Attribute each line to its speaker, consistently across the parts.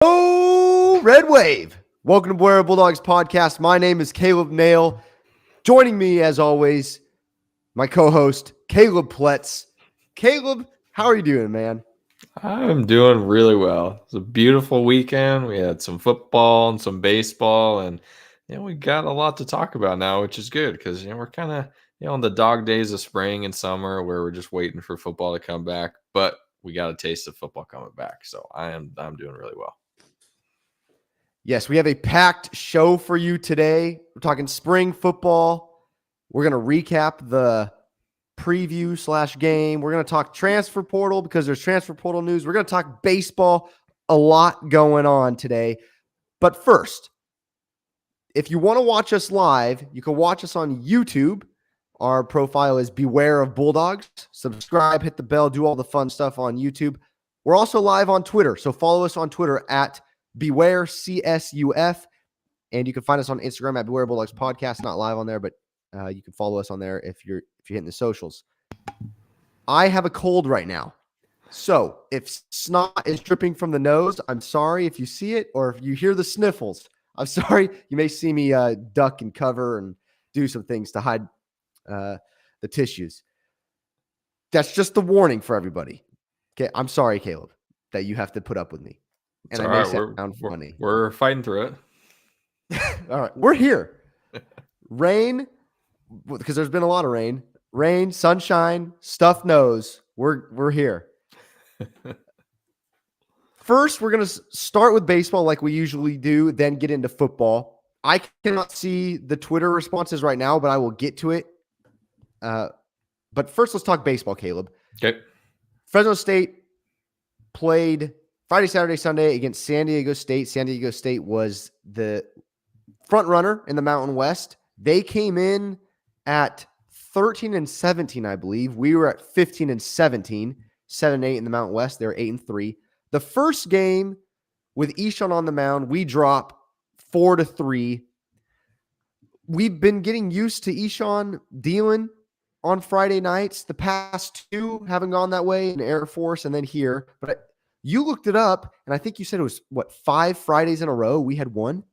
Speaker 1: Oh, Red Wave. Welcome to Beware of Bulldogs podcast. My name is Caleb Nail. Joining me, as always, my co-host, Caleb Pletz. Caleb, how are you doing, man?
Speaker 2: I'm doing really well. It's a beautiful weekend. We had some football and some baseball, and we got a lot to talk about now, which is good because we're kind of on the dog days of spring and summer where we're just waiting for football to come back. But we got a taste of football coming back, so I'm doing really well.
Speaker 1: Yes, we have a packed show for you today. We're talking spring football. We're going to recap the preview/game. We're going to talk transfer portal because there's transfer portal news. We're going to talk baseball. A lot going on today. But first, if you want to watch us live, you can watch us on YouTube. Our profile is Beware of Bulldogs. Subscribe, hit the bell, do all the fun stuff on YouTube. We're also live on Twitter, so follow us on Twitter at Beware CSUF, and you can find us on Instagram at Beware Bulldogs Podcast. Not live on there, but you can follow us on there if you're hitting the socials. I have a cold right now, so if snot is dripping from the nose, I'm sorry if you see it or if you hear the sniffles. I'm sorry. You may see me duck and cover and do some things to hide the tissues. That's just the warning for everybody. Okay, I'm sorry, Caleb, that you have to put up with me.
Speaker 2: And I may sound funny. We're fighting through
Speaker 1: it. All right, we're here. Rain, because there's been a lot of rain. Rain, sunshine, stuffed nose. We're here. First, we're going to start with baseball like we usually do, then get into football. I cannot see the Twitter responses right now, but I will get to it. But first, let's talk baseball, Caleb.
Speaker 2: Okay.
Speaker 1: Fresno State played Friday, Saturday, Sunday against San Diego State. San Diego State was the front runner in the Mountain West. They came in at 13-17, I believe. We were at 15-17, 7-8 in the Mountain West. They were 8-3. The first game with Ishan on the mound, we drop 4-3. We've been getting used to Ishan dealing on Friday nights. The past two haven't gone that way in Air Force and then here. But you looked it up, and I think you said it was, 5 Fridays in a row we had one?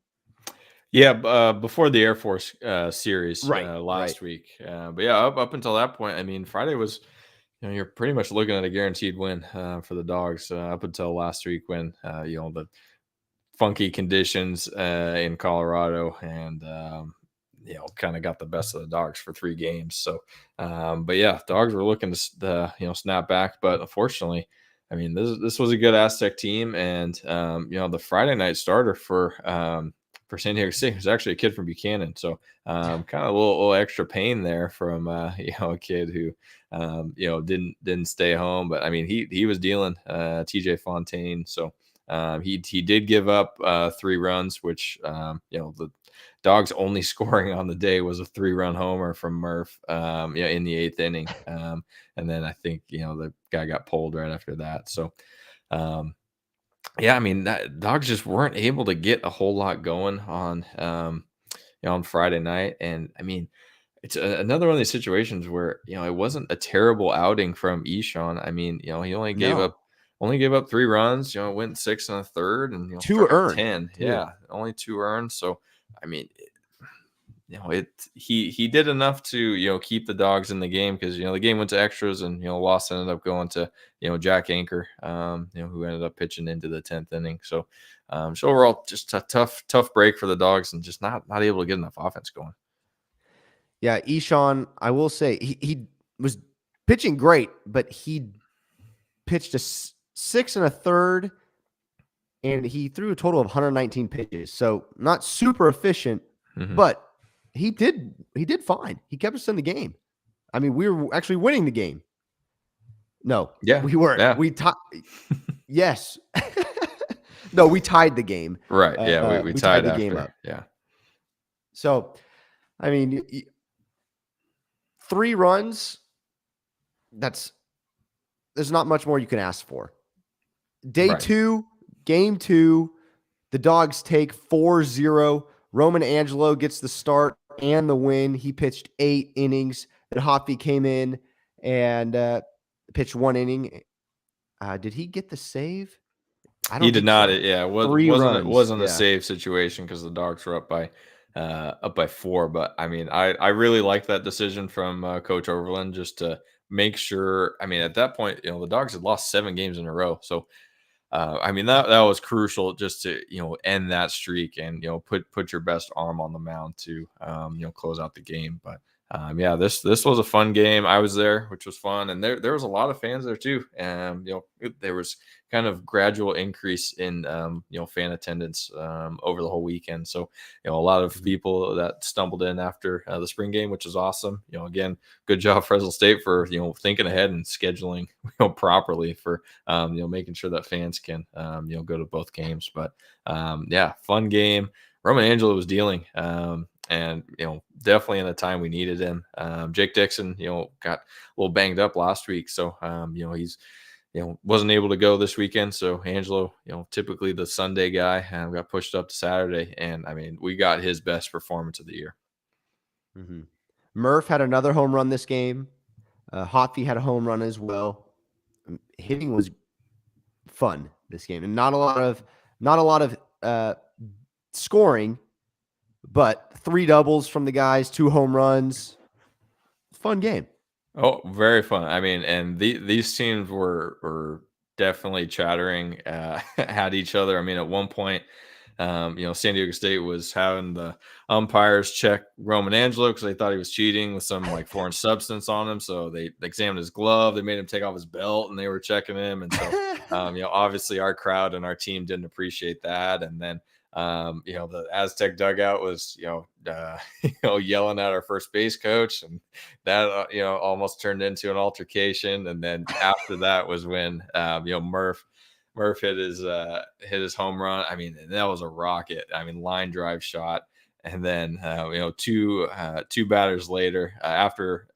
Speaker 2: Yeah, before the Air Force series last week. But yeah, up until that point, I mean, Friday was, you're pretty much looking at a guaranteed win for the Dogs up until last week when, the funky conditions in Colorado and, kind of got the best of the Dogs for 3 games. So, but yeah, Dogs were looking to, snap back. But unfortunately, I mean, this was a good Aztec team. And, the Friday night starter for San Diego State was actually a kid from Buchanan. So kind of a little extra pain there from, a kid who, didn't stay home. But I mean, he was dealing TJ Fontaine. So he did give up 3 runs, which, the Dogs' only scoring on the day was a 3-run homer from Murph, in the 8th inning. And then I think, the guy got pulled right after that. So, I mean, Dogs just weren't able to get a whole lot going on, on Friday night. And I mean, it's another one of these situations where, it wasn't a terrible outing from Ishan. I mean, he only gave up 3 runs, went 6 1/3 and
Speaker 1: 2 earned
Speaker 2: 10. Yeah, only 2 earned. So, I mean, he did enough to, keep the Dogs in the game because, the game went to extras and, loss ended up going to, Jack Anchor, who ended up pitching into the 10th inning. So, so overall, just a tough break for the Dogs and just not able to get enough offense going.
Speaker 1: Yeah, Ishan, I will say he was pitching great, but he pitched a 6 1/3 and he threw a total of 119 pitches. So not super efficient, but he did fine. He kept us in the game. I mean, we were actually winning the game. No, we weren't.
Speaker 2: Yeah.
Speaker 1: We tied. Yes. No, we tied the game.
Speaker 2: Right. Yeah, we tied the game up. Yeah.
Speaker 1: So, I mean, 3 runs. There's not much more you can ask for. Day 2, game 2, the Dogs take 4-0. Roman Angelo gets the start and the win. He pitched 8 innings. Then Hoppy came in and pitched 1 inning. Did he get the save? I
Speaker 2: He
Speaker 1: don't
Speaker 2: did
Speaker 1: think
Speaker 2: not.
Speaker 1: so.
Speaker 2: Yeah, it
Speaker 1: 3 runs.
Speaker 2: wasn't a
Speaker 1: Yeah.
Speaker 2: safe situation because the Dogs were up by 4. But I mean, I really liked that decision from Coach Overland just to make sure. I mean, at that point, the Dogs had lost 7 games in a row, so I mean that was crucial just to end that streak and put your best arm on the mound to close out the game. But yeah, this was a fun game. I was there, which was fun, and there was a lot of fans there too. And there was kind of gradual increase in fan attendance over the whole weekend. So a lot of people that stumbled in after the spring game, which is awesome. Again, good job Fresno State for thinking ahead and scheduling properly for making sure that fans can go to both games. But yeah, fun game. Roman Angelo was dealing. And definitely in the time we needed him. Jake Dixon, got a little banged up last week, so he's wasn't able to go this weekend. So Angelo, typically the Sunday guy, got pushed up to Saturday, and I mean we got his best performance of the year.
Speaker 1: Mm-hmm. Murph had another home run this game. Hoppy had a home run as well. Hitting was fun this game, and not a lot of scoring, but 3 doubles from the guys, 2 home runs. Fun game.
Speaker 2: Oh, very fun. I mean, and these teams were definitely chattering at each other. I mean, at one point, San Diego State was having the umpires check Roman Angelo because they thought he was cheating with some like foreign substance on him. So they examined his glove. They made him take off his belt, and they were checking him. And so, obviously our crowd and our team didn't appreciate that. And then, the Aztec dugout was, yelling at our first base coach, and that, almost turned into an altercation. And then after that was when, Murph hit his home run. I mean, that was a rocket. I mean, line drive shot. And then, two batters later, after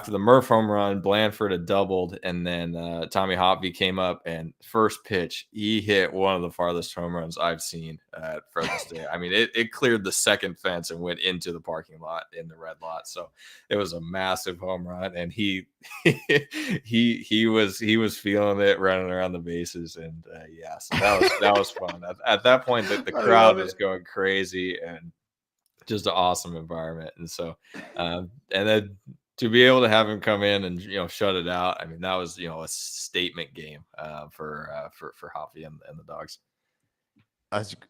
Speaker 2: the Murph home run, Blandford had doubled, and then Tommy Hoppy came up, and first pitch, he hit one of the farthest home runs I've seen at Fresno State. I mean, it cleared the second fence and went into the parking lot in the red lot. So it was a massive home run, and he was feeling it, running around the bases, and yeah, so that was fun. At that point, the crowd was going crazy, and just an awesome environment. And so, and then to be able to have him come in and shut it out, I mean that was a statement game for Hoppy and the Dogs.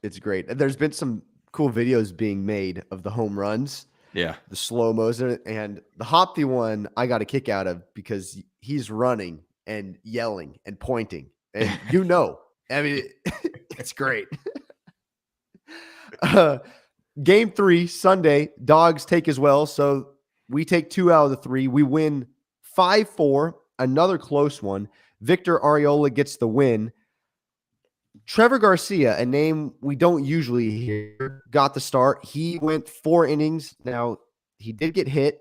Speaker 1: It's great. There's been some cool videos being made of the home runs.
Speaker 2: Yeah,
Speaker 1: the slow-mos, and the Hoppy one I got a kick out of because he's running and yelling and pointing, and I mean it's great. Game 3 Sunday, Dogs take as well, so we take 2 out of the 3. We win 5-4, another close one. Victor Ariola gets the win. Trevor Garcia, a name we don't usually hear, got the start. He went 4 innings. Now, he did get hit.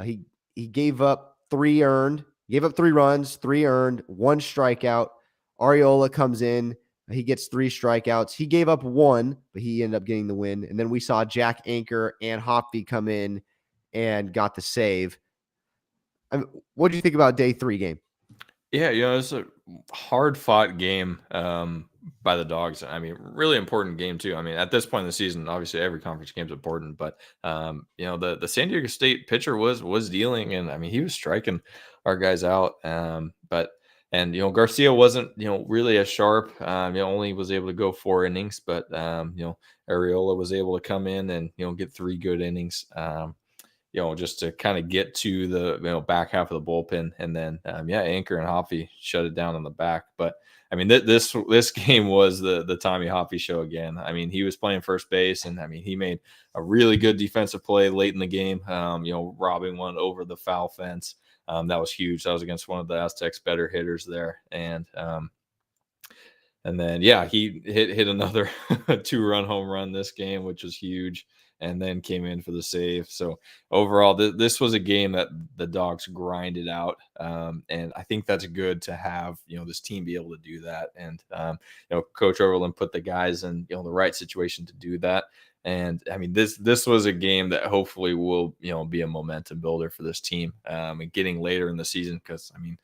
Speaker 1: He gave up 3 earned. Gave up 3 runs, 3 earned, 1 strikeout. Ariola comes in. He gets 3 strikeouts. He gave up 1, but he ended up getting the win. And then we saw Jack Anchor and Hoppy come in and got the save. I mean, what do you think about day 3 game?
Speaker 2: Yeah, it's a hard-fought game by the Dogs. I mean, really important game too. I mean, at this point in the season, obviously every conference game is important, but the San Diego State pitcher was dealing, and I mean he was striking our guys out. And Garcia wasn't really as sharp. Only was able to go 4 innings, but Ariola was able to come in and get 3 good innings. Just to kind of get to the back half of the bullpen, and then Anchor and Hoppy shut it down in the back. But I mean, this game was the Tommy Hoppy show again. I mean, he was playing first base, and I mean, he made a really good defensive play late in the game. Robbing one over the foul fence. That was huge. That was against one of the Aztecs' better hitters there, and then he hit another 2-run home run this game, which was huge, and then came in for the save. So overall, this was a game that the Dogs grinded out, and I think that's good to have this team be able to do that. And Coach Overland put the guys in the right situation to do that. And I mean, this was a game that hopefully will be a momentum builder for this team, and getting later in the season, because I mean,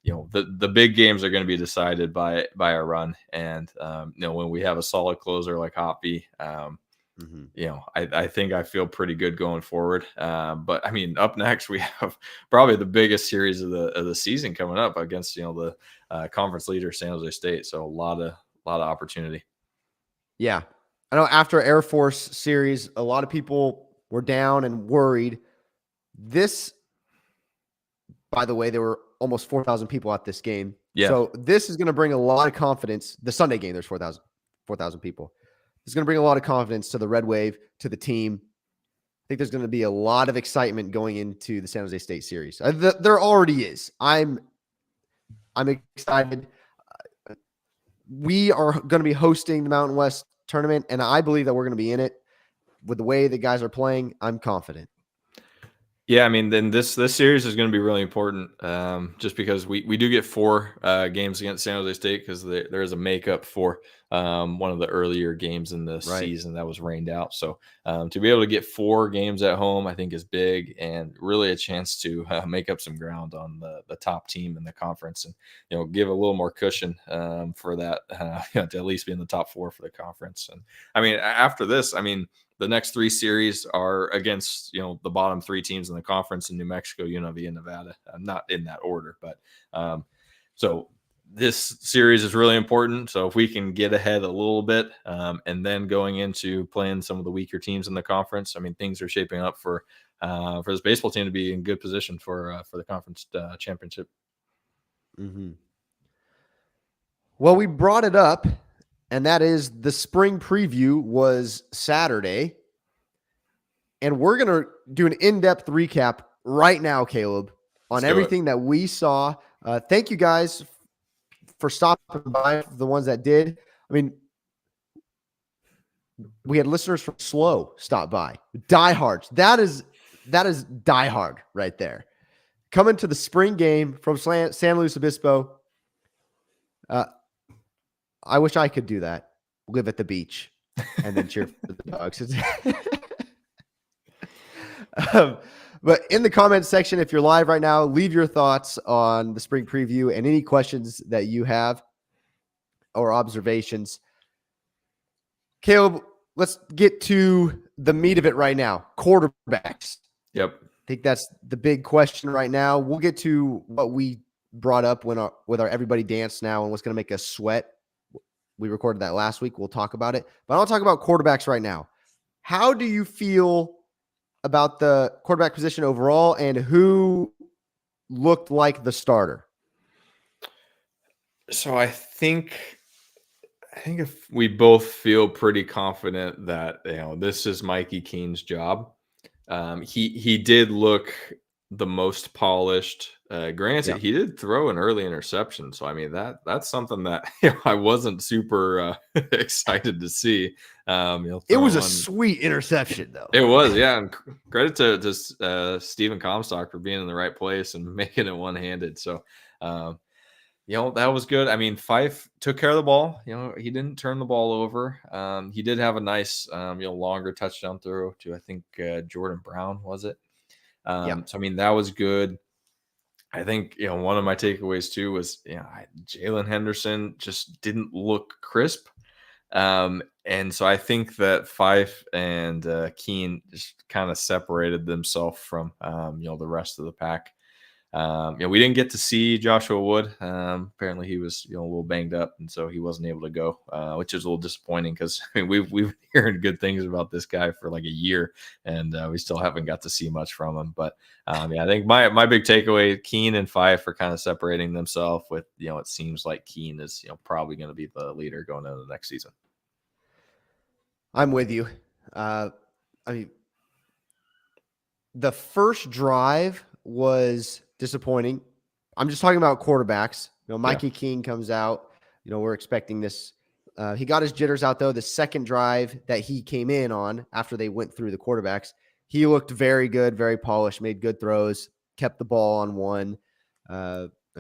Speaker 2: the big games are going to be decided by a run. And, when we have a solid closer like Hoppy, I think I feel pretty good going forward. But I mean, up next, we have probably the biggest series of the season coming up against, the conference leader, San Jose State. So a lot of opportunity.
Speaker 1: Yeah. I know after Air Force series, a lot of people were down and worried. This, by the way, there were almost 4,000 people at this game.
Speaker 2: Yeah.
Speaker 1: So this is going to bring a lot of confidence. The Sunday game, there's 4,000 people. It's going to bring a lot of confidence to the Red Wave, to the team. I think there's going to be a lot of excitement going into the San Jose State series. There already is. I'm excited. We are going to be hosting the Mountain West tournament, and I believe that we're going to be in it. With the way the guys are playing, I'm confident.
Speaker 2: Yeah, I mean, then this series is going to be really important, just because we do get 4 games against San Jose State, because there is a makeup for one of the earlier games in the season that was rained out. So to be able to get 4 games at home, I think is big, and really a chance to make up some ground on the top team in the conference, and give a little more cushion for that to at least be in the top 4 for the conference. And I mean, after this, I mean, the next 3 series are against, the bottom 3 teams in the conference in New Mexico, UNLV, and Nevada. Not in that order, but so this series is really important. So if we can get ahead a little bit, and then going into playing some of the weaker teams in the conference, I mean, things are shaping up for this baseball team to be in good position for the conference championship.
Speaker 1: Mm-hmm. Well, we brought it up, and that is the spring preview was Saturday. And we're going to do an in-depth recap right now, Caleb, on everything that we saw. Thank you guys for stopping by, the ones that did. I mean, we had listeners from SLO stop by. Diehards. That is diehard right there. Coming to the spring game from San Luis Obispo. I wish I could do that. Live at the beach and then cheer for the Dogs. But in the comments section, if you're live right now, leave your thoughts on the spring preview and any questions that you have or observations. Caleb, let's get to the meat of it right now. Quarterbacks.
Speaker 2: Yep.
Speaker 1: I think that's the big question right now. We'll get to what we brought up with our Everybody Dance now and what's going to make us sweat. We recorded that last week. We'll talk about it. But I'll talk about quarterbacks right now. How do you feel about the quarterback position overall, and who looked like the starter?
Speaker 2: So I think if we both feel pretty confident that this is Mikey Keene's job. He did look the most polished. Granted, he did throw an early interception, so I mean that's something that I wasn't super excited to see.
Speaker 1: It was a sweet interception, though.
Speaker 2: It was, yeah. And credit to Stephen Comstock for being in the right place and making it one-handed. So, that was good. I mean, Fife took care of the ball. He didn't turn the ball over. He did have a nice, longer touchdown throw to, I think, Jordan Brown, was it? So, I mean, that was good. I think, one of my takeaways too was, Jalen Henderson just didn't look crisp. And so I think that Fife and Keene just kind of separated themselves from, the rest of the pack. We didn't get to see Joshua Wood. Apparently he was, a little banged up, and so he wasn't able to go, which is a little disappointing because we've been hearing good things about this guy for like a year, and we still haven't got to see much from him. But I think my big takeaway, Keene and Fife are kind of separating themselves with, it seems like Keene is, probably going to be the leader going into the next season.
Speaker 1: I'm with you. I mean, the first drive was disappointing. I'm just talking about quarterbacks. Mikey Keene comes out. We're expecting this. He got his jitters out, though. The second drive that he came in on after they went through the quarterbacks, he looked very good, very polished, made good throws, kept the ball on one.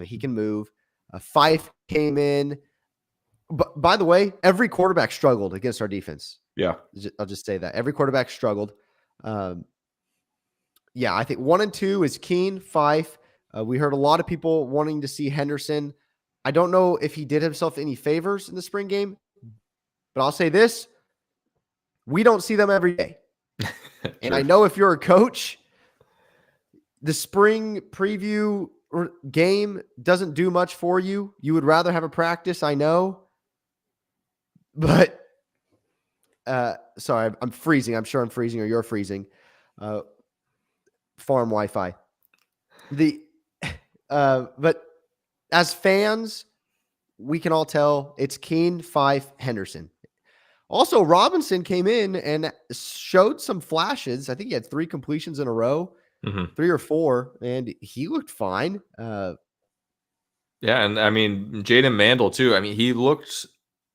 Speaker 1: He can move. Fife came in. But by the way, every quarterback struggled against our defense.
Speaker 2: Yeah.
Speaker 1: I'll just say that. Every quarterback struggled. I think 1 and 2 is Keene, Fife. We heard a lot of people wanting to see Henderson. I don't know if he did himself any favors in the spring game, but I'll say this. We don't see them every day. And I know if you're a coach, the spring preview game doesn't do much for you. You would rather have a practice, I know. But, sorry, I'm freezing. I'm sure I'm freezing or you're freezing. Farm Wi-Fi. But as fans, we can all tell it's Keene, Fife, Henderson. Also, Robinson came in and showed some flashes. I think he had 3 completions in a row, 3 or 4, and he looked fine.
Speaker 2: Yeah, and I mean, Jaden Mandel too. I mean, he looked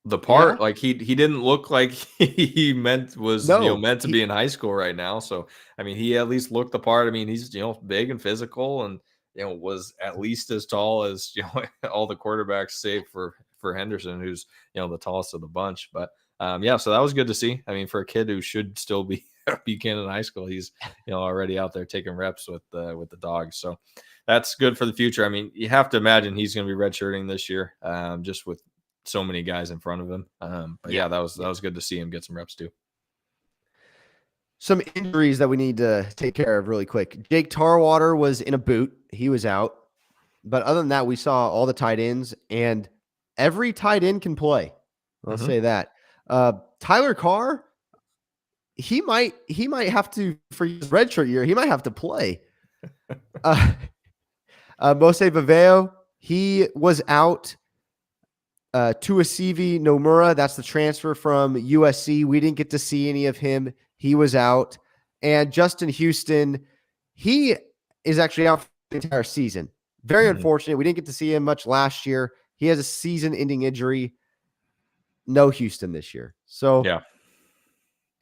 Speaker 2: the part.
Speaker 1: Yeah.
Speaker 2: Like he didn't look like he meant to be in high school right now. So I mean, he at least looked the part. I mean, he's big and physical, and was at least as tall as all the quarterbacks, save for Henderson, who's the tallest of the bunch. But yeah, so that was good to see. I mean, for a kid who should still be Buchanan High School, he's already out there taking reps with the Dogs. So that's good for the future. I mean, you have to imagine he's going to be redshirting this year, just with so many guys in front of him. But yeah, that was good to see him get some reps too.
Speaker 1: Some injuries that we need to take care of really quick. Jake Tarwater was in a boot. He was out. But other than that, we saw all the tight ends, and every tight end can play. I'll say that. Tyler Carr, he might have to, for his redshirt year, he might have to play. Mose Viveo, he was out. Tuasivi Nomura, that's the transfer from USC. We didn't get to see any of him. He was out. And Justin Houston, he is actually out for the entire season. Very unfortunate. We didn't get to see him much last year. He has a season-ending injury. No Houston this year. So,
Speaker 2: yeah.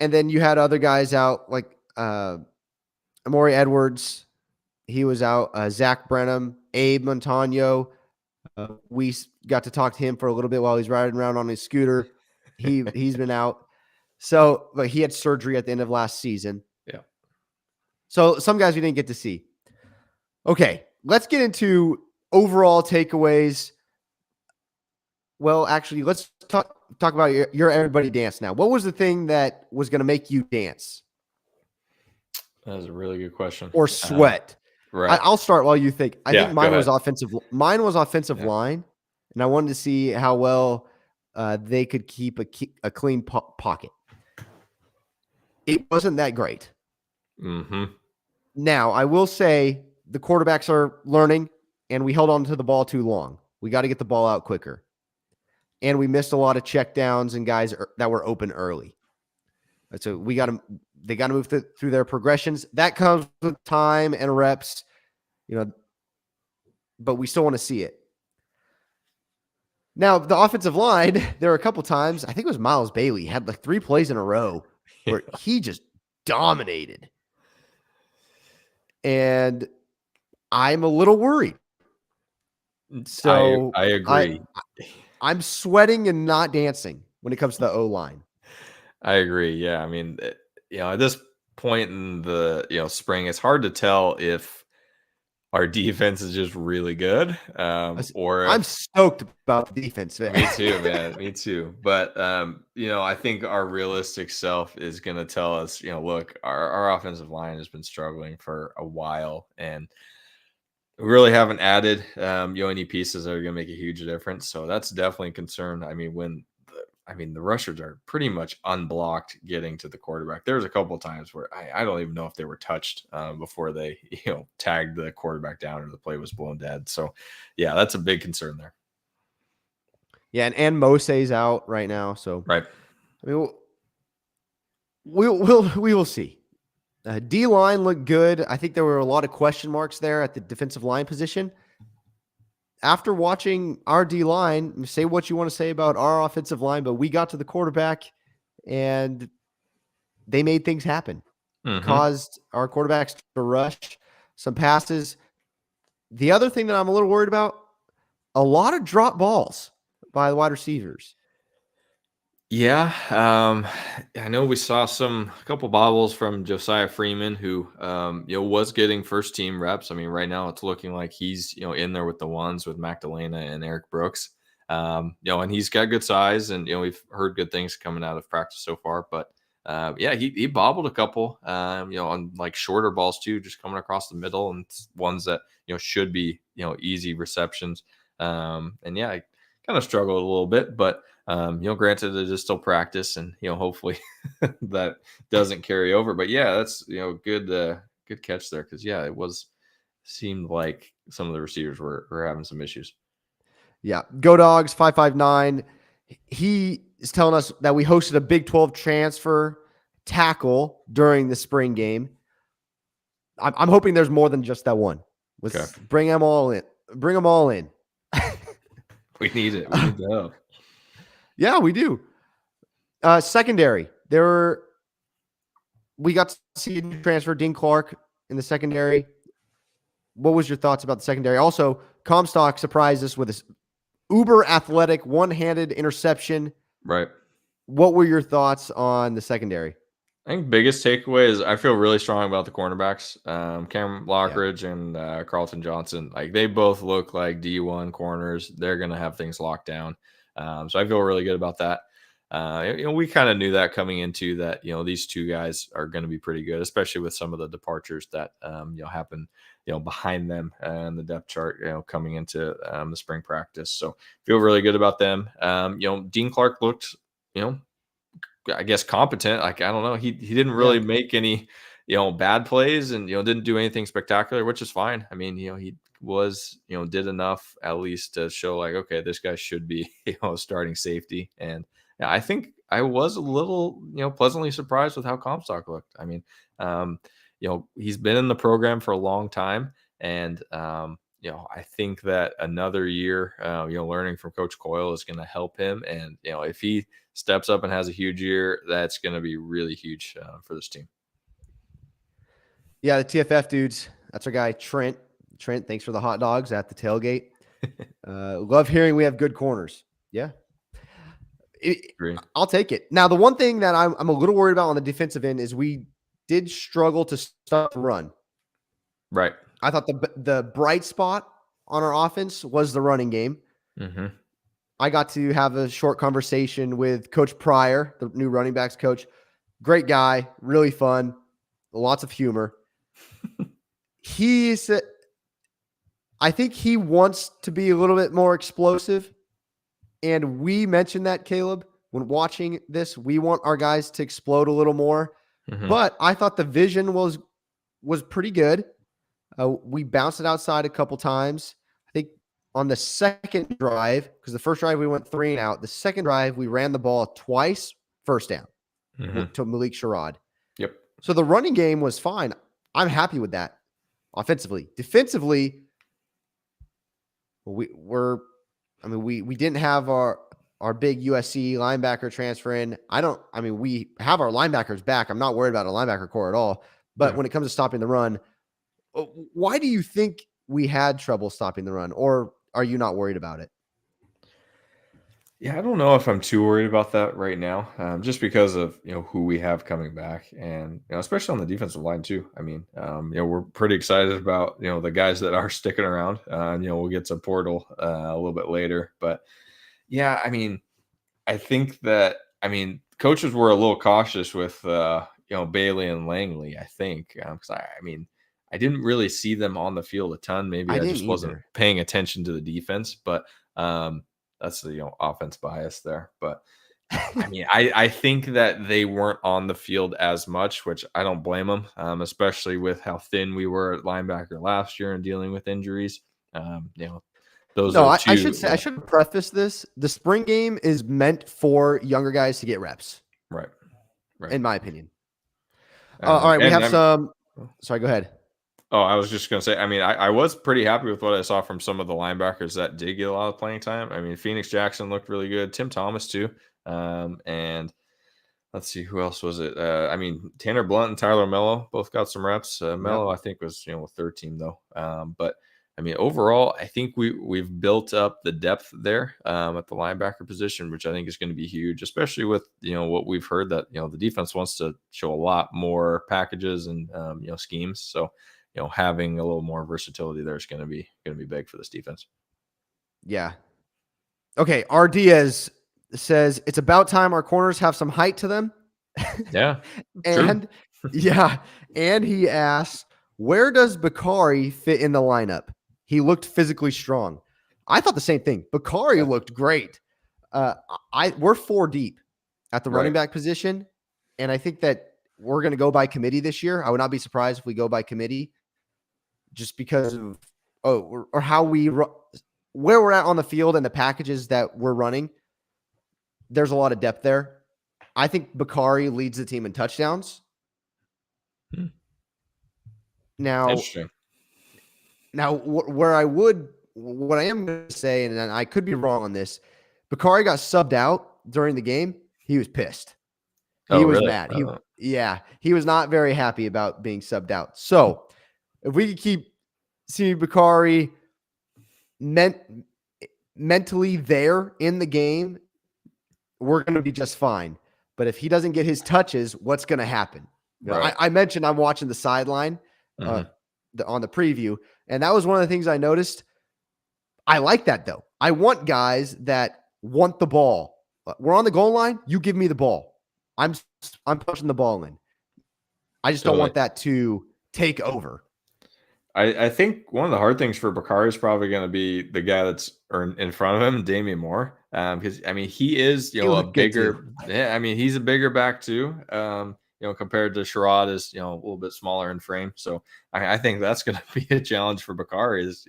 Speaker 1: And then you had other guys out, like Amori Edwards. He was out. Zach Brenham, Abe Montano. We got to talk to him for a little bit while he's riding around on his scooter. He's been out. So, but he had surgery at the end of last season.
Speaker 2: Yeah.
Speaker 1: So some guys we didn't get to see. Okay, let's get into overall takeaways. Well, actually, let's talk about your everybody dance now. What was the thing that was going to make you dance?
Speaker 2: That is a really good question.
Speaker 1: Or sweat.
Speaker 2: Right.
Speaker 1: I'll start while you think. I think mine was offensive. Mine was offensive
Speaker 2: Yeah.
Speaker 1: line, and I wanted to see how well they could keep a clean pocket. It wasn't that great. Now, I will say the quarterbacks are learning, and we held on to the ball too long. We got to get the ball out quicker. And we missed a lot of checkdowns and guys that were open early. So they got to move through their progressions. That comes with time and reps, but we still want to see it. Now, the offensive line, there were a couple times, I think it was Miles Bailey, had like 3 plays in a row where he just dominated. And I'm a little worried. So
Speaker 2: I agree.
Speaker 1: I'm sweating and not dancing when it comes to the O-line.
Speaker 2: I agree. Yeah. I mean, at this point in the spring, it's hard to tell if our defense is just really good, or
Speaker 1: I'm stoked about the defense. Man.
Speaker 2: Me too, man. Me too. But I think our realistic self is going to tell us, look, our offensive line has been struggling for a while, and we really haven't added any pieces that are going to make a huge difference. So that's definitely a concern. I mean, the rushers are pretty much unblocked getting to the quarterback. There was a couple of times where I don't even know if they were touched before they, tagged the quarterback down or the play was blown dead. So, yeah, that's a big concern there.
Speaker 1: Yeah, and Mose's out right now. So,
Speaker 2: right.
Speaker 1: I mean, we will see. D-line looked good. I think there were a lot of question marks there at the defensive line position. After watching our D-line, say what you want to say about our offensive line, but we got to the quarterback and they made things happen. Caused our quarterbacks to rush some passes. The other thing that I'm a little worried about, a lot of drop balls by the wide receivers.
Speaker 2: Yeah, I know we saw a couple bobbles from Josiah Freeman, who was getting first team reps. I mean, right now it's looking like he's in there with the ones with Magdalena and Eric Brooks. And he's got good size, and we've heard good things coming out of practice so far. But yeah, he bobbled a couple, on like shorter balls too, just coming across the middle, and ones that should be easy receptions. And yeah, I kind of struggled a little bit, but granted it is still practice, and hopefully that doesn't carry over. But yeah, that's good catch there, because yeah, seemed like some of the receivers were having some issues.
Speaker 1: Yeah, Go Dogs 559. He is telling us that we hosted a Big 12 transfer tackle during the spring game. I'm hoping there's more than just that one. Let's bring them all in. Bring them all in.
Speaker 2: We need it. We need the help.
Speaker 1: Yeah, we do. Secondary. We got to see a new transfer, Dean Clark, in the secondary. What was your thoughts about the secondary? Also, Comstock surprised us with this uber athletic one-handed interception.
Speaker 2: Right.
Speaker 1: What were your thoughts on the secondary?
Speaker 2: I think biggest takeaway is I feel really strong about the cornerbacks. Cam Lockridge and Carlton Johnson. Like, they both look like D1 corners. They're going to have things locked down. So I feel really good about that. We kind of knew that coming into that, these two guys are going to be pretty good, especially with some of the departures that, happen, behind them and the depth chart, coming into the spring practice. So feel really good about them. Dean Clark looked, I guess, competent. Like, I don't know. He didn't really make any, bad plays, and, didn't do anything spectacular, which is fine. I mean, he was, did enough at least to show like, okay, this guy should be, starting safety. And yeah, I think I was a little, pleasantly surprised with how Comstock looked. I mean, he's been in the program for a long time, and, I think that another year, learning from Coach Coyle is going to help him. And, if he steps up and has a huge year, that's going to be really huge for this team.
Speaker 1: Yeah, the TFF dudes. That's our guy, Trent. Trent, thanks for the hot dogs at the tailgate. Love hearing we have good corners. Yeah. I'll take it. Now, the one thing that I'm a little worried about on the defensive end is we did struggle to stop the run.
Speaker 2: Right.
Speaker 1: I thought the bright spot on our offense was the running game.
Speaker 2: Mm-hmm.
Speaker 1: I got to have a short conversation with Coach Pryor, the new running backs coach. Great guy, really fun, lots of humor. I think he wants to be a little bit more explosive. And we mentioned that, Caleb, when watching this, we want our guys to explode a little more. Mm-hmm. But I thought the vision was pretty good. We bounced it outside a couple times. I think on the second drive, because the first drive we went 3 and out. The second drive, we ran the ball twice, first down to Malik Sherrod.
Speaker 2: Yep.
Speaker 1: So the running game was fine. I'm happy with that. Offensively. Defensively, we didn't have our big USC linebacker transfer in. We have our linebackers back. I'm not worried about a linebacker core at all. But when it comes to stopping the run, why do you think we had trouble stopping the run, or are you not worried about it?
Speaker 2: Yeah, I don't know if I'm too worried about that right now, just because of who we have coming back, and especially on the defensive line too. I mean, we're pretty excited about the guys that are sticking around. We'll get to portal a little bit later, but yeah, I mean, I think that coaches were a little cautious with Bailey and Langley. I think because I didn't really see them on the field a ton. Maybe I just wasn't paying attention to the defense, but that's the offense bias there. But I think that they weren't on the field as much, which I don't blame them, especially with how thin we were at linebacker last year and dealing with injuries.
Speaker 1: I should preface this. The spring game is meant for younger guys to get reps.
Speaker 2: Right.
Speaker 1: In my opinion. All right. We have some. Sorry, go ahead.
Speaker 2: Oh, I was just going to say, I was pretty happy with what I saw from some of the linebackers that did get a lot of playing time. Phoenix Jackson looked really good. Tim Thomas too. And let's see, who else was it? Tanner Blunt and Tyler Mello both got some reps. Mello, I think, was, third team though. But I mean, overall, I think we've built up the depth there at the linebacker position, which I think is going to be huge, especially with what we've heard that the defense wants to show a lot more packages and schemes. So having a little more versatility there is going to be big for this defense.
Speaker 1: Yeah. Okay, R. Diaz says it's about time our corners have some height to them.
Speaker 2: Yeah,
Speaker 1: and and he asks, where does Bakari fit in the lineup? He looked physically strong. I thought the same thing. Bakari looked great. We're 4 deep at the running back position, and I think that we're going to go by committee this year. I would not be surprised if we go by committee, just because of or how where we're at on the field and the packages that we're running. There's a lot of depth there. I think Bakari leads the team in touchdowns. Now, what I am going to say, and I could be wrong on this, Bakari got subbed out during the game. He was pissed. He was mad. He was not very happy about being subbed out. So if we could keep seeing Bakari mentally there in the game, we're going to be just fine. But if he doesn't get his touches, what's going to happen? I mentioned I'm watching the sideline on the preview, and that was one of the things I noticed. I like that, though. I want guys that want the ball. We're on the goal line. You give me the ball. I'm pushing the ball in. I just don't want that to take over.
Speaker 2: I think one of the hard things for Bakari is probably going to be the guy that's in front of him, Damian Moore, because I mean he is a bigger. Yeah, I mean he's a bigger back too. Compared to Sherrod is a little bit smaller in frame. So I think that's going to be a challenge for Bakari. Is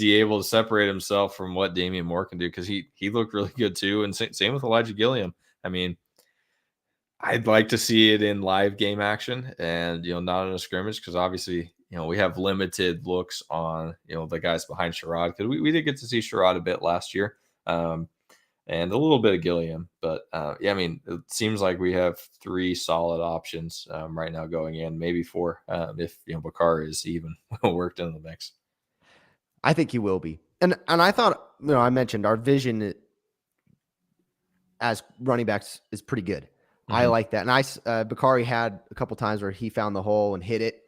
Speaker 2: he able to separate himself from what Damian Moore can do? Because he looked really good too, and same with Elijah Gilliam. I mean, I'd like to see it in live game action and not in a scrimmage, because obviously we have limited looks on the guys behind Sherrod, because we did get to see Sherrod a bit last year, and a little bit of Gilliam, but I mean it seems like we have 3 solid options right now going in, maybe 4 if Bakari is even worked into the mix.
Speaker 1: I think he will be, and I thought I mentioned our vision as running backs is pretty good. I like that. And Bakari had a couple times where he found the hole and hit it,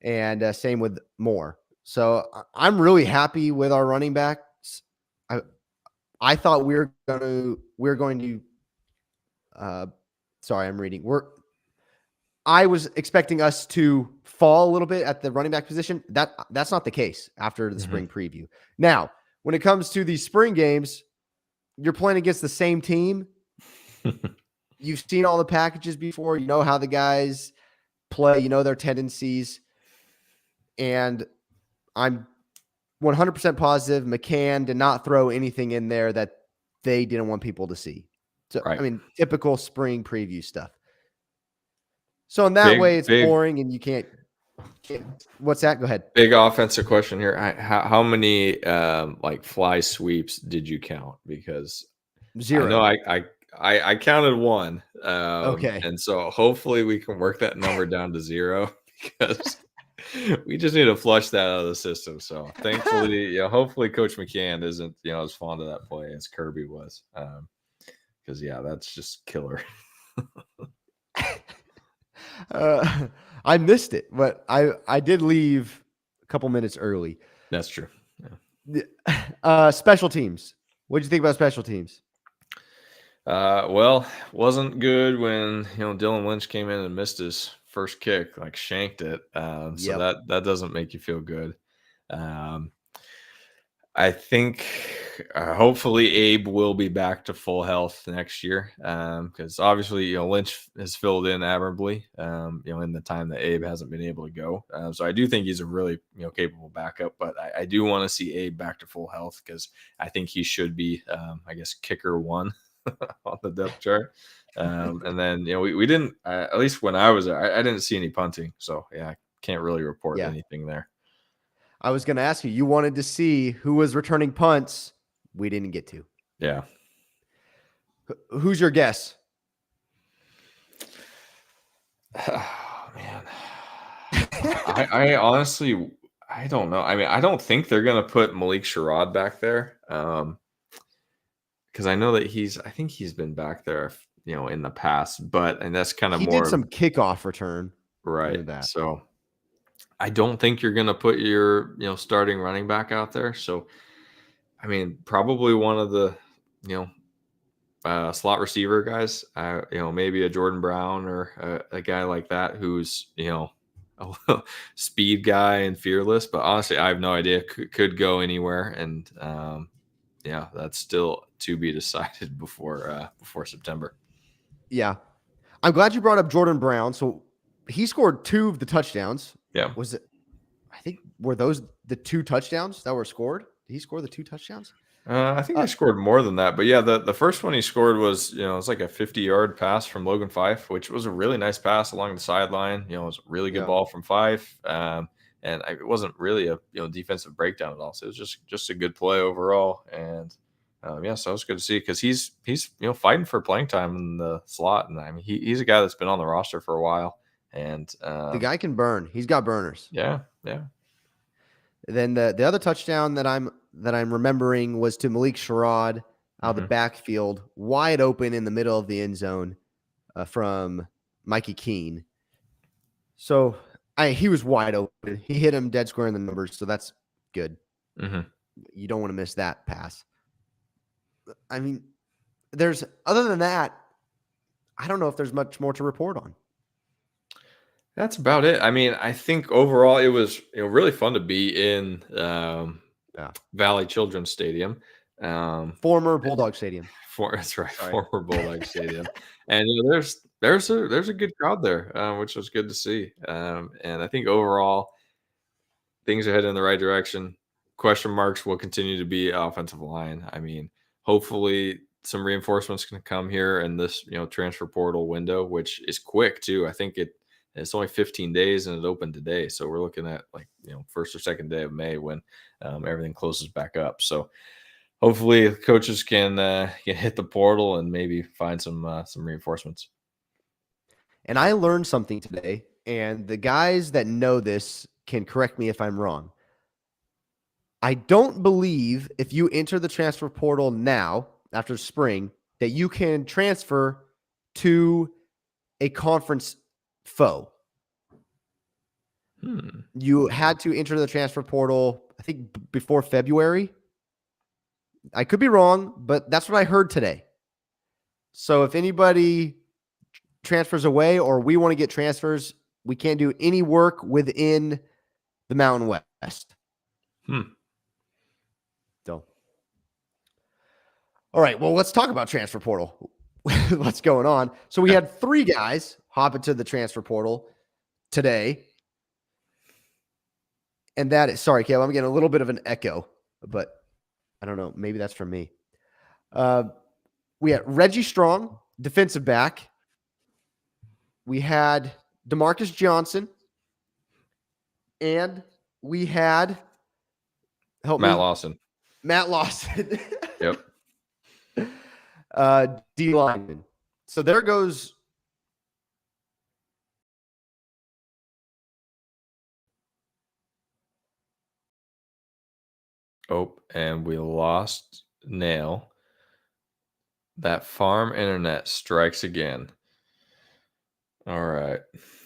Speaker 1: and same with Moore. So I'm really happy with our running backs. I thought we're going to sorry, I'm reading. I was expecting us to fall a little bit at the running back position. That's not the case after the spring preview. Now, when it comes to these spring games, you're playing against the same team. You've seen all the packages before. You know how the guys play. You know their tendencies. And I'm 100% positive McCann did not throw anything in there that they didn't want people to see. So, I mean, typical spring preview stuff. So in that way, it's boring and you can't. What's that? Go ahead.
Speaker 2: Big offensive question here. How many fly sweeps did you count? Because
Speaker 1: 0.
Speaker 2: I know I counted 1.
Speaker 1: Okay.
Speaker 2: And so hopefully we can work that number down to 0, because we just need to flush that out of the system. So thankfully, hopefully Coach McCann isn't as fond of that play as Kirby was, because that's just killer.
Speaker 1: I missed it, but I did leave a couple minutes early.
Speaker 2: That's true. Yeah.
Speaker 1: Special teams. What did you think about special teams?
Speaker 2: Well, wasn't good when Dylan Lynch came in and missed his first kick, shanked it. So that doesn't make you feel good. I think hopefully Abe will be back to full health next year, because obviously Lynch has filled in admirably in the time that Abe hasn't been able to go. So I do think he's a really capable backup, but I do want to see Abe back to full health, because I think he should be kicker 1 on the depth chart. And then we didn't at least when I was there, I didn't see any punting, so I can't really report anything there.
Speaker 1: I was going to ask you wanted to see who was returning punts. We didn't get to.
Speaker 2: Yeah.
Speaker 1: Who's your guess?
Speaker 2: Oh, man. I honestly, I don't know. I mean, I don't think they're gonna put Malik Sherrod back there. Because I know that I think he's been back there, in the past, and that's kind of
Speaker 1: He did
Speaker 2: more
Speaker 1: some kickoff return.
Speaker 2: right.
Speaker 1: With that.
Speaker 2: So I don't think you're gonna put your, starting running back out there. So I mean, probably one of the, you slot receiver guys, maybe a Jordan Brown or a guy like that who's, a speed guy and fearless. But honestly, I have no idea. Could go anywhere, and yeah, that's still to be decided before September.
Speaker 1: Yeah. I'm glad you brought up Jordan Brown. So he scored 2 of the touchdowns.
Speaker 2: Yeah.
Speaker 1: Was it? I think were those the 2 touchdowns that were scored? Did he score the 2 touchdowns?
Speaker 2: I think they scored more than that, but yeah, the first one he scored was, it's like a 50-yard pass from Logan Fife, which was a really nice pass along the sideline. It was a really good ball from Fife, and it wasn't really a defensive breakdown at all. So it was just a good play overall, and yeah, so it was good to see because he's fighting for playing time in the slot, and I mean he's a guy that's been on the roster for a while, and
Speaker 1: The guy can burn. He's got burners.
Speaker 2: yeah.
Speaker 1: Then the other touchdown that I'm remembering was to Malik Sherrod out of the backfield, wide open in the middle of the end zone from Mikey Keene. So he was wide open. He hit him dead square in the numbers, so that's good. You don't want to miss that pass. I mean, other than that, I don't know if there's much more to report on.
Speaker 2: That's about it. I mean, I think overall it was really fun to be in Valley Children's Stadium,
Speaker 1: former Bulldog Stadium.
Speaker 2: That's right, former Bulldog Stadium, and there's a good crowd there, which was good to see. And I think overall things are heading in the right direction. Question marks will continue to be offensive line. I mean, hopefully some reinforcements can come here in this transfer portal window, which is quick too. I think it's only 15 days and it opened today. So we're looking at first or second day of May when everything closes back up. So hopefully coaches can hit the portal and maybe find some reinforcements.
Speaker 1: And I learned something today, and the guys that know this can correct me if I'm wrong. I don't believe if you enter the transfer portal now after spring that you can transfer to a conference foe. You had to enter the transfer portal, I think, before February. I could be wrong, but that's what I heard today. So if anybody transfers away or we want to get transfers, we can't do any work within the Mountain West. So, all right, well, let's talk about transfer portal. What's going on? So we had 3 guys hop into the transfer portal today. And that is, sorry, Caleb, I'm getting a little bit of an echo, but I don't know. Maybe that's from me. We had Reggie Strong, defensive back. We had DeMarcus Johnson. And we had
Speaker 2: Matt Lawson.
Speaker 1: Yep. D lineman. So there goes.
Speaker 2: Oh, and we lost Nail. That farm internet strikes again. All right.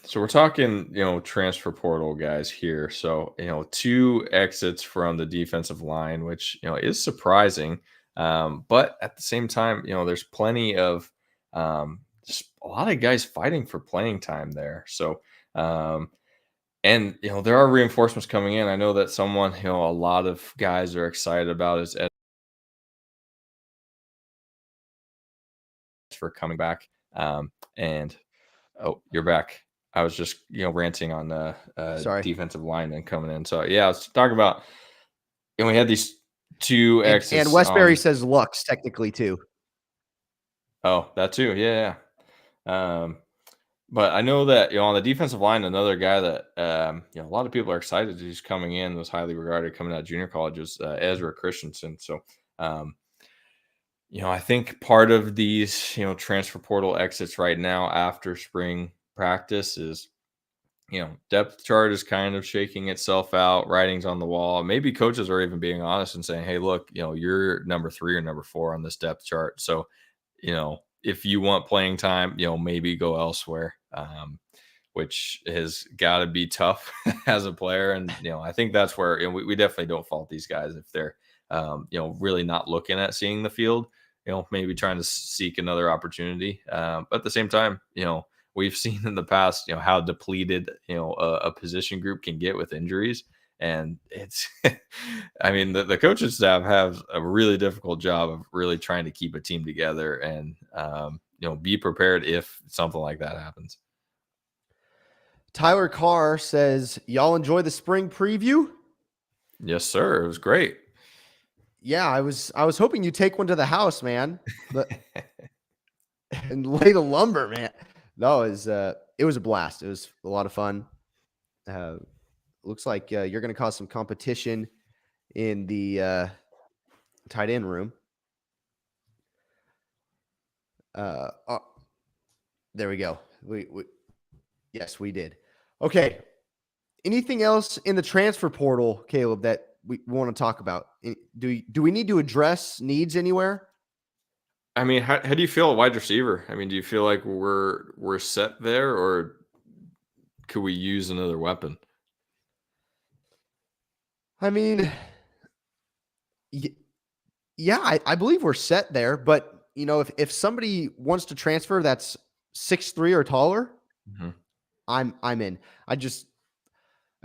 Speaker 2: So we're talking, transfer portal guys here. So, 2 exits from the defensive line, which, is surprising. But at the same time, there's plenty of just a lot of guys fighting for playing time there. So, and, there are reinforcements coming in. I know that someone, a lot of guys are excited about is Ed for coming back. And oh, you're back. I was just, ranting on the defensive lineman coming in. So yeah, let's talk about, and we had these 2 exits.
Speaker 1: And Westbury says Lux technically too.
Speaker 2: Oh, that too. Yeah. But I know that, on the defensive line, another guy that, a lot of people are excited he's coming in, was highly regarded coming out of junior college, is Ezra Christensen. So, I think part of these, transfer portal exits right now after spring practice is, depth chart is kind of shaking itself out. Writing's on the wall. Maybe coaches are even being honest and saying, "Hey, look, you're number 3 or number 4 on this depth chart. So, if you want playing time, maybe go elsewhere." Which has got to be tough as a player. And, I think that's where we definitely don't fault these guys if they're, really not looking at seeing the field, maybe trying to seek another opportunity. But at the same time, we've seen in the past, how depleted, a position group can get with injuries. And it's, I mean, the coaching staff has a really difficult job of really trying to keep a team together and, be prepared if something like that happens.
Speaker 1: Tyler Carr says, y'all enjoy the spring preview?
Speaker 2: Yes, sir. It was great.
Speaker 1: Yeah, I was hoping you'd take one to the house, man. And lay the lumber, man. No, it was a blast. It was a lot of fun. Looks like you're going to cause some competition in the tight end room. There we go. Yes, we did. Okay. Anything else in the transfer portal, Caleb, that we want to talk about? Do we need to address needs anywhere?
Speaker 2: I mean, how do you feel at wide receiver? I mean, do you feel like we're set there, or could we use another weapon?
Speaker 1: I mean, yeah, I believe we're set there, but if somebody wants to transfer that's 6'3" or taller,
Speaker 2: mm-hmm.
Speaker 1: I'm in. I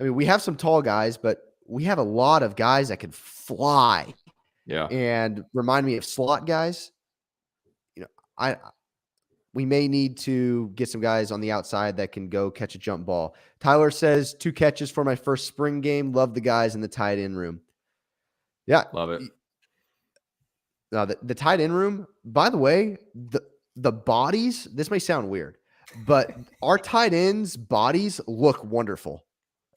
Speaker 1: mean, we have some tall guys, but we have a lot of guys that can fly.
Speaker 2: Yeah.
Speaker 1: And remind me of slot guys. We may need to get some guys on the outside that can go catch a jump ball. Tyler says 2 catches for my first spring game. Love the guys in the tight end room. Yeah.
Speaker 2: Love it.
Speaker 1: Now the tight end room, by the way, the bodies, this may sound weird, but our tight ends bodies look wonderful.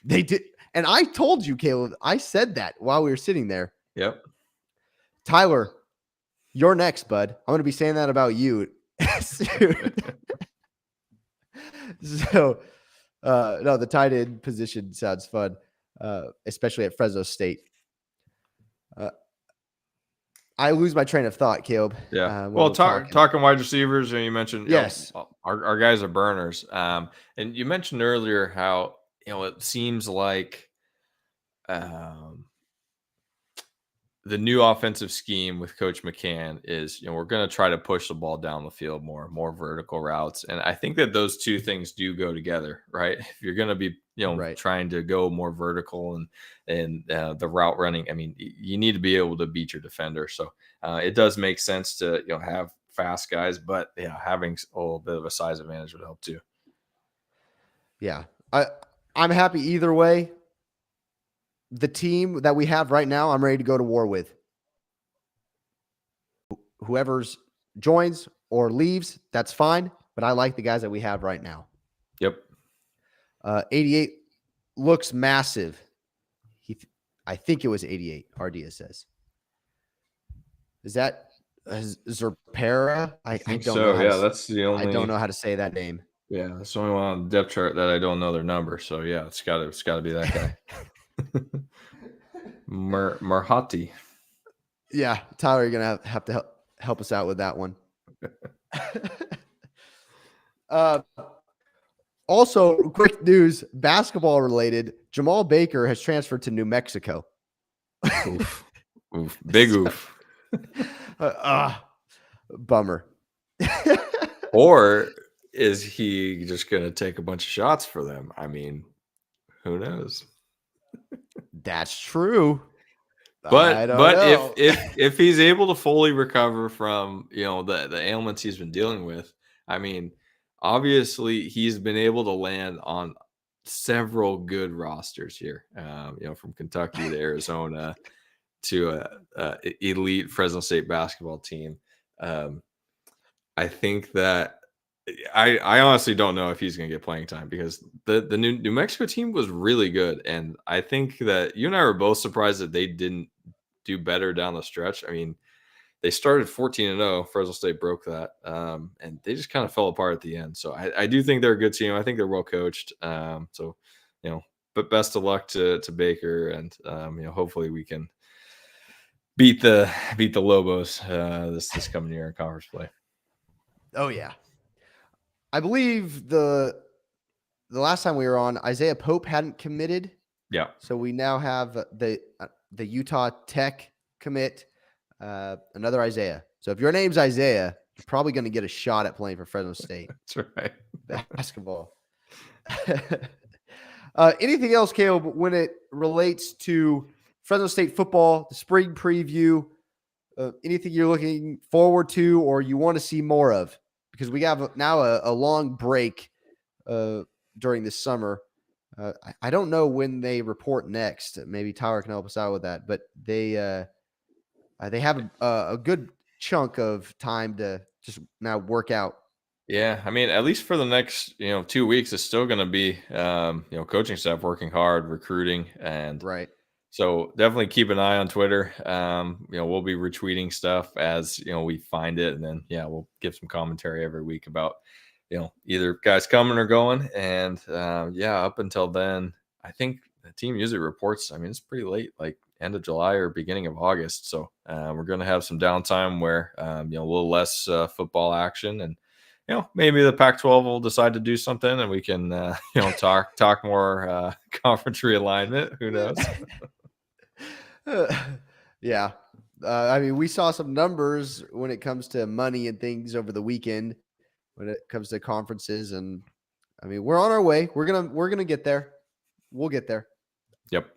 Speaker 1: They did. And I told you, Caleb, I said that while we were sitting there.
Speaker 2: Yep.
Speaker 1: Tyler, you're next, bud. I'm going to be saying that about you soon. So, no, the tight end position sounds fun, especially at Fresno State. I lose my train of thought, Caleb.
Speaker 2: Yeah. Well, talking wide receivers, and you mentioned
Speaker 1: yes,
Speaker 2: our guys are burners. And you mentioned earlier how it seems like the new offensive scheme with Coach McCann is, we're going to try to push the ball down the field more vertical routes. And I think that those two things do go together, right? If you're going to be,
Speaker 1: right,
Speaker 2: trying to go more vertical and the route running, I mean, you need to be able to beat your defender. So it does make sense to, have fast guys, but having a little bit of a size advantage would help too.
Speaker 1: Yeah. I'm happy either way. The team that we have right now, I'm ready to go to war with. Whoever's joins or leaves, that's fine. But I like the guys that we have right now.
Speaker 2: Yep.
Speaker 1: 88 looks massive. I think it was 88, Ardia says. Is that Zerpera? I don't know.
Speaker 2: Yeah, that's the only.
Speaker 1: I don't know how to say that name.
Speaker 2: Yeah, that's the only one on the depth chart that I don't know their number. So yeah, it's got to be that guy. Marhati.
Speaker 1: Yeah, Tyler, you're gonna have to help us out with that one. Also, quick news, basketball related. Jamal Baker has transferred to New Mexico.
Speaker 2: Oof. Big oof.
Speaker 1: Bummer.
Speaker 2: Or is he just going to take a bunch of shots for them? I mean, who knows?
Speaker 1: That's true.
Speaker 2: But if he's able to fully recover from, the ailments he's been dealing with, I mean, obviously he's been able to land on several good rosters here, from Kentucky to Arizona to elite Fresno State basketball team. I think that I honestly don't know if he's going to get playing time because the New Mexico team was really good. And I think that you and I were both surprised that they didn't do better down the stretch. I mean, they started 14-0. Fresno State broke that, and they just kind of fell apart at the end. So I do think they're a good team. I think they're well coached. So but best of luck to Baker, and hopefully we can beat the Lobos this coming year in conference play.
Speaker 1: Oh yeah, I believe the last time we were on, Isaiah Pope hadn't committed.
Speaker 2: Yeah.
Speaker 1: So we now have the Utah Tech commit, another Isaiah. So if your name's Isaiah, you're probably going to get a shot at playing for Fresno State.
Speaker 2: That's right.
Speaker 1: Basketball. Anything else, Caleb, when it relates to Fresno State football, the spring preview, anything you're looking forward to or you want to see more of? Because we have now a long break during this summer. I don't know when they report next. Maybe Tyler can help us out with that. But they have a good chunk of time to just now work out.
Speaker 2: Yeah, I mean, at least for the next 2 weeks, it's still going to be coaching staff working hard, recruiting, and
Speaker 1: right.
Speaker 2: So definitely keep an eye on Twitter. We'll be retweeting stuff as we find it, and then we'll give some commentary every week about either guys coming or going. And up until then, I think the team usually reports. I mean, it's pretty late, like end of July or beginning of August. So we're going to have some downtime where a little less football action, and maybe the Pac-12 will decide to do something, and we can talk more conference realignment. Who knows?
Speaker 1: Yeah. I mean, we saw some numbers when it comes to money and things over the weekend when it comes to conferences. And I mean, we're on our way. We're going to get there. We'll get there.
Speaker 2: Yep.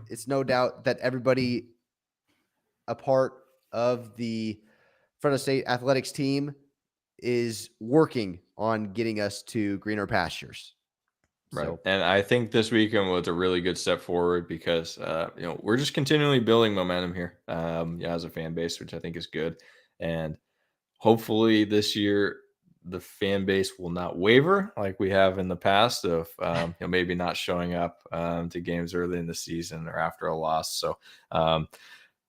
Speaker 1: It's no doubt that everybody a part of the Fresno State athletics team is working on getting us to greener pastures.
Speaker 2: Right.
Speaker 1: So,
Speaker 2: and I think this weekend was a really good step forward because, we're just continually building momentum here as a fan base, which I think is good. And hopefully this year, the fan base will not waver like we have in the past of maybe not showing up to games early in the season or after a loss. So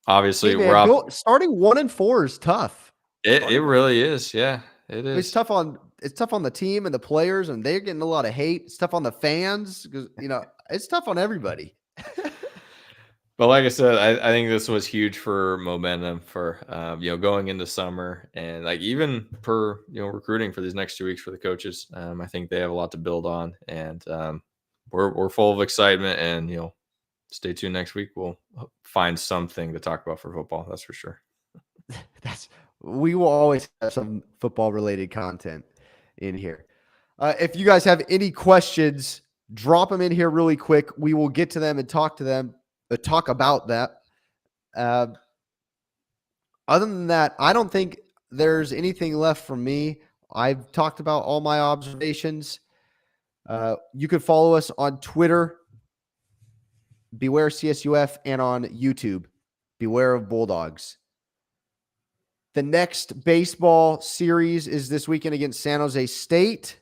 Speaker 2: obviously,
Speaker 1: we're starting 1-4 is tough.
Speaker 2: It really is. Yeah. It is.
Speaker 1: It's tough on the team and the players, and they're getting a lot of hate. It's tough on the fans because it's tough on everybody.
Speaker 2: But like I said, I think this was huge for momentum for going into summer, and like even for recruiting for these next 2 weeks for the coaches. I think they have a lot to build on, and we're full of excitement. And stay tuned next week. We'll find something to talk about for football. That's for sure.
Speaker 1: We will always have some football-related content in here. If you guys have any questions, drop them in here really quick. We will get to them and talk about that. Other than that, I don't think there's anything left from me. I've talked about all my observations. You could follow us on Twitter, Beware CSUF, and on YouTube, Beware of Bulldogs. The next baseball series is this weekend against San Jose State.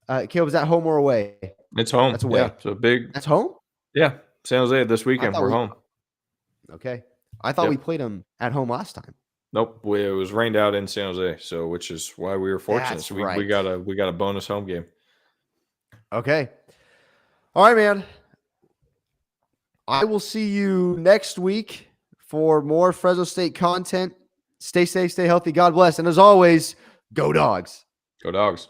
Speaker 1: Caleb, is that home or away?
Speaker 2: It's home.
Speaker 1: That's away.
Speaker 2: Yeah, so big.
Speaker 1: That's home?
Speaker 2: Yeah, San Jose this weekend. We're home.
Speaker 1: Okay. I thought we played them at home last time.
Speaker 2: Nope. It was rained out in San Jose, so which is why we were fortunate.
Speaker 1: That's
Speaker 2: so
Speaker 1: right.
Speaker 2: we got a bonus home game.
Speaker 1: Okay. All right, man. I will see you next week for more Fresno State content. Stay safe, stay healthy. God bless. And as always, go Dogs.
Speaker 2: Go Dogs.